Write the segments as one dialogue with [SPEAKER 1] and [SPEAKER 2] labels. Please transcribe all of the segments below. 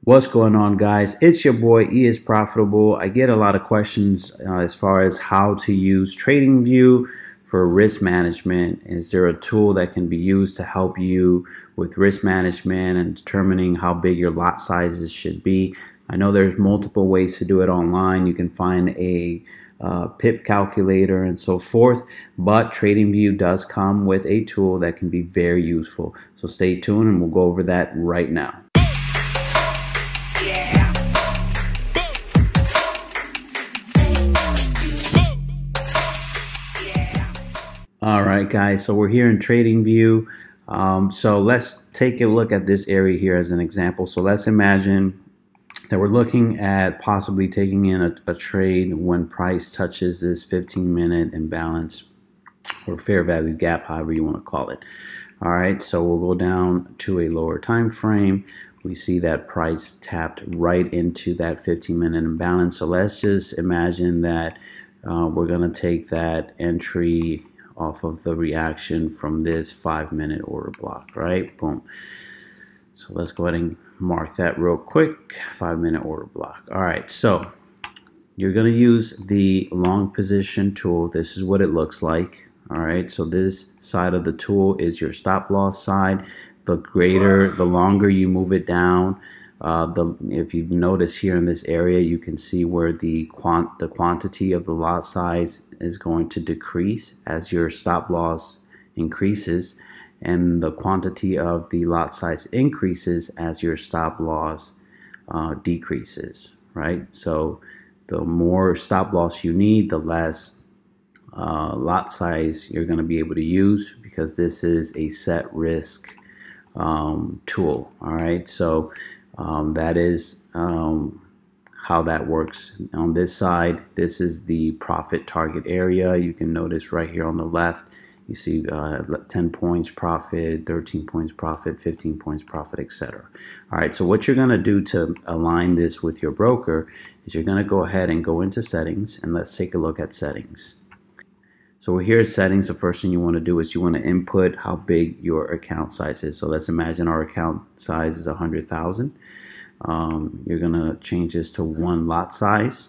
[SPEAKER 1] What's going on, guys? It's your boy E is Profitable. I get a lot of questions as far as how to use TradingView for risk management. Is there a tool that can be used to help you with risk management and determining how big your lot sizes should be? I know there's multiple ways to do it online. You can find a pip calculator and so forth, but TradingView does come with a tool that can be very useful. So stay tuned and we'll go over that right now. All right, guys, so we're here in TradingView. So let's take a look at this area here as an example. So let's imagine that we're looking at possibly taking in a trade when price touches this 15-minute imbalance or fair value gap, however you want to call it. All right, so we'll go down to a lower time frame. We see that price tapped right into that 15-minute imbalance. So let's just imagine that we're going to take that entry off of the reaction from this 5-minute order block, right? Boom. So let's go ahead and mark that real quick. 5-minute order block. All right, so you're going to use the long position tool. This is what it looks like. All right, so this side of the tool is your stop loss side. The longer you move it down, if you notice here in this area, you can see where the quantity of the lot size is going to decrease as your stop loss increases, and the quantity of the lot size increases as your stop loss decreases, right? So the more stop loss you need, the less lot size you're going to be able to use, because this is a set risk tool. All right, so that is how that works. On this side, this is the profit target area. You can notice right here on the left, you see 10 points profit, 13 points profit, 15 points profit, etc. All right, so what you're going to do to align this with your broker is you're going to go ahead and go into settings, and let's take a look at settings. So we're here at settings. The first thing you want to do is you want to input how big your account size is. So let's imagine our account size is 100,000. You're going to change this to 1 lot size,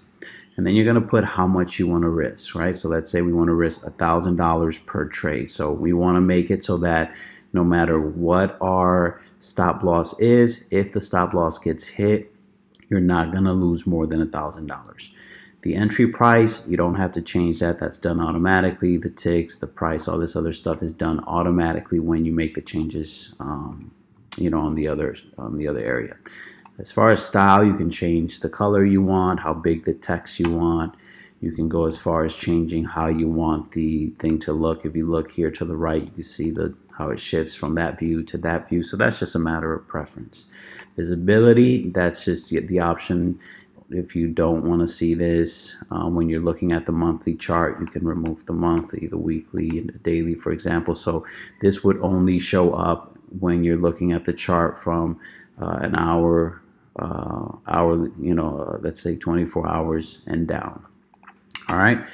[SPEAKER 1] and then you're going to put how much you want to risk, right? So let's say we want to risk $1,000 per trade. So we want to make it so that no matter what our stop loss is, if the stop loss gets hit, you're not going to lose more than $1,000. The entry price, you don't have to change that. That's done automatically. The ticks, the price, all this other stuff is done automatically when you make the changes, you know, on the other area. As far as style, you can change the color you want, how big the text you want. You can go as far as changing how you want the thing to look. If you look here to the right, you can see how it shifts from that view to that view. So that's just a matter of preference. Visibility, that's just the option. If you don't want to see this when you're looking at the monthly chart, you can remove the monthly, the weekly, and the daily, for example. So this would only show up when you're looking at the chart from an hour, you know, let's say 24 hours and down. All right.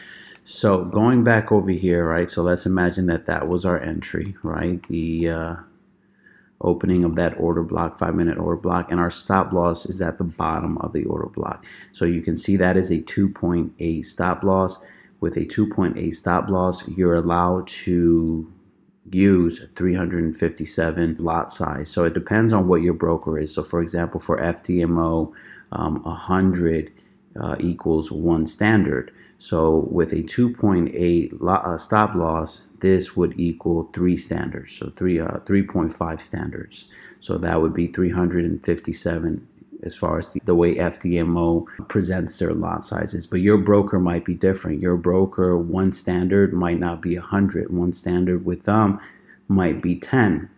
[SPEAKER 1] So going back over here, right? So let's imagine that that was our entry, right? The opening of that order block, 5-minute order block, and our stop loss is at the bottom of the order block. So you can see that is a 2.8 stop loss. With a 2.8 stop loss, you're allowed to use 357 lot size. So it depends on what your broker is. So for example, for FTMO, 100 equals 1 standard. So with a 2.8 stop loss, this would equal 3 standards, so 3.5 standards. So that would be 357 as far as the way FTMO presents their lot sizes. But your broker might be different. Your broker, 1 standard might not be 100. 1 standard with them might be 10.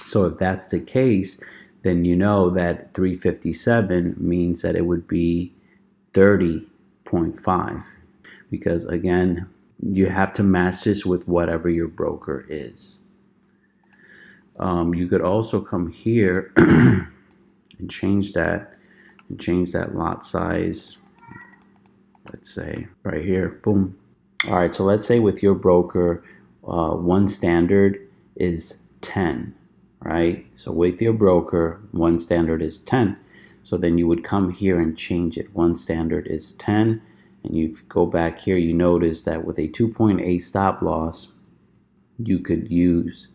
[SPEAKER 1] So if that's the case, then you know that 357 means that it would be 30.5, because again, you have to match this with whatever your broker is. You could also come here and change that lot size. Let's say right here, boom. All right, so let's say with your broker, 1 standard is 10, right? So with your broker, 1 standard is 10. So then you would come here and change it. One standard is 10, and you go back here, you notice that with a 2.8 stop loss, you could use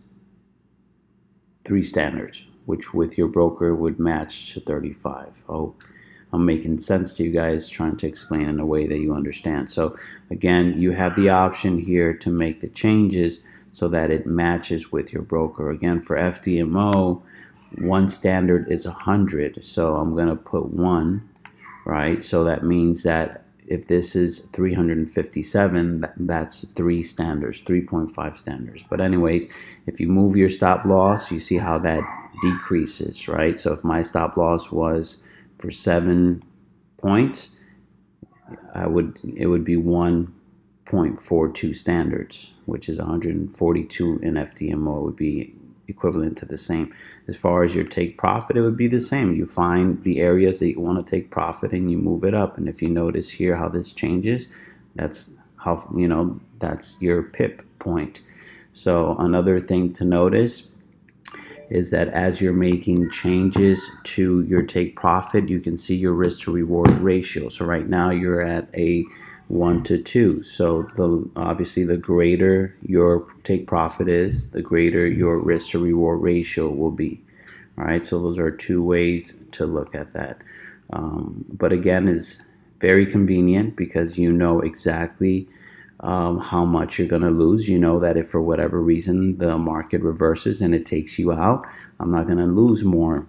[SPEAKER 1] 3 standards, which with your broker would match to 35. Oh, I'm making sense to you guys, trying to explain in a way that you understand. So again, you have the option here to make the changes so that it matches with your broker. Again, for FDMO, one standard is 100, so I'm going to put 1, right? So that means that if this is 357, that's 3 standards, 3.5 standards. But anyways, if you move your stop loss, you see how that decreases, right? So if my stop loss was for 7 points, it would be 1.42 standards, which is 142 in FDMO. Would be equivalent to the same. As far as your take profit, it would be the same. You find the areas that you want to take profit and you move it up. And if you notice here how this changes, that's how, you know, that's your pip point. So another thing to notice is that as you're making changes to your take profit, you can see your risk to reward ratio. So right now you're at a 1:2. So obviously the greater your take profit is, the greater your risk to reward ratio will be. All right, so those are 2 ways to look at that. But again, is very convenient because you know exactly how much you're going to lose. You know that if for whatever reason the market reverses and it takes you out, I'm not going to lose more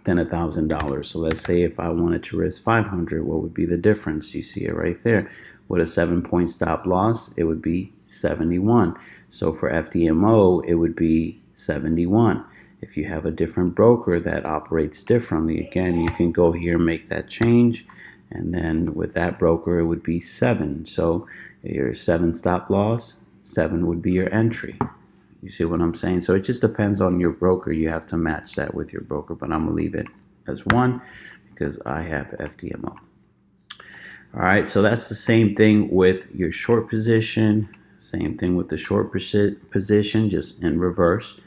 [SPEAKER 1] than $1,000. So let's say if I wanted to risk 500, what would be the difference? You see it right there. With a 7-point stop loss, it would be 71. So for FDMO, it would be 71. If you have a different broker that operates differently, again, you can go here and make that change. And then with that broker, it would be 7. So your 7 stop loss, 7 would be your entry. You see what I'm saying? So it just depends on your broker. You have to match that with your broker, but I'm going to leave it as 1 because I have FDMO. All right, so that's the same thing with your short position. Same thing with the short position, just in reverse.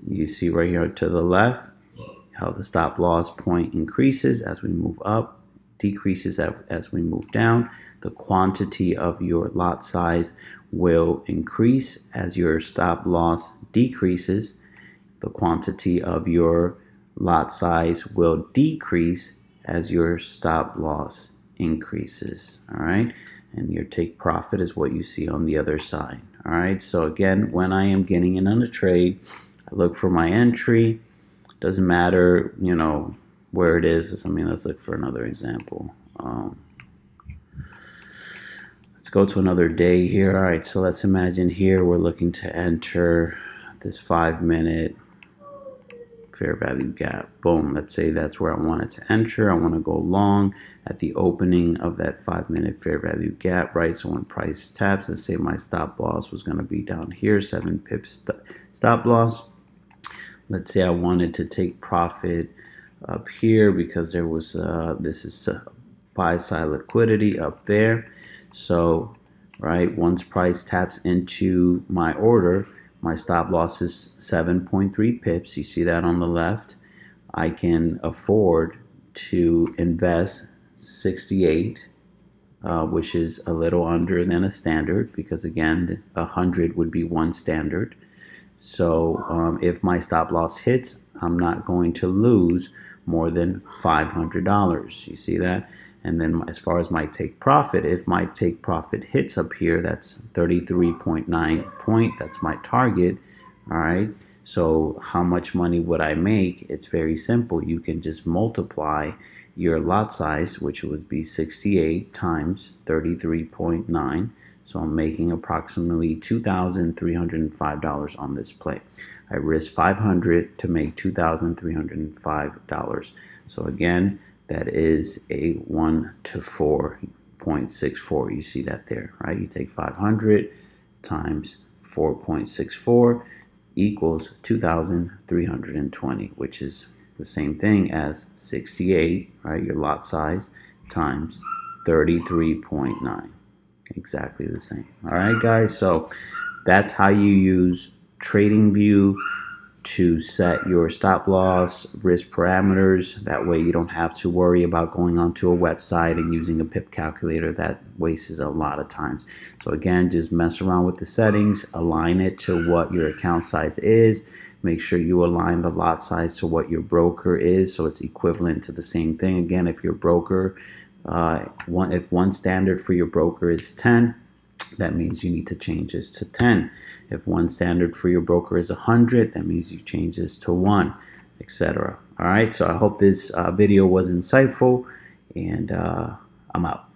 [SPEAKER 1] You see right here to the left how the stop loss point increases as we move up, decreases as we move down. The quantity of your lot size will increase as your stop loss decreases. The quantity of your lot size will decrease as your stop loss increases. All right, and your take profit is what you see on the other side. All right, so again, when I am getting in on a trade, I look for my entry. Doesn't matter, you know, where it is. I mean, let's look for another example. Let's go to another day here. All right, so let's imagine here we're looking to enter this 5-minute fair value gap. Boom, let's say that's where I wanted to enter. I want to go long at the opening of that 5-minute fair value gap, right? So when price taps, let's say my stop loss was going to be down here, 7 pips stop loss. Let's say I wanted to take profit up here because there was this is buy side liquidity up there. So right, once price taps into my order, my stop loss is 7.3 pips. You see that on the left. I can afford to invest 68, which is a little under than a standard because again, 100 would be 1 standard. So if my stop loss hits, I'm not going to lose more than $500. You see that? And then as far as my take profit, if my take profit hits up here, that's 33.9 point. That's my target. All right. So how much money would I make? It's very simple. You can just multiply your lot size, which would be 68 times 33.9. So I'm making approximately $2,305 on this play. I risk $500 to make $2,305. So again, that is a 1:4.64. You see that there, right? You take 500 times 4.64 equals 2,320, which is the same thing as 68, right? Your lot size times 33.9. Exactly the same. All right, guys. So that's how you use TradingView to set your stop loss risk parameters. That way you don't have to worry about going onto a website and using a pip calculator. That wastes a lot of times. So again, just mess around with the settings, align it to what your account size is. Make sure you align the lot size to what your broker is, so it's equivalent to the same thing. Again, if your broker, if one standard for your broker is 10, that means you need to change this to 10. If one standard for your broker is 100, that means you change this to 1, etc. All right, so I hope this video was insightful, and I'm out.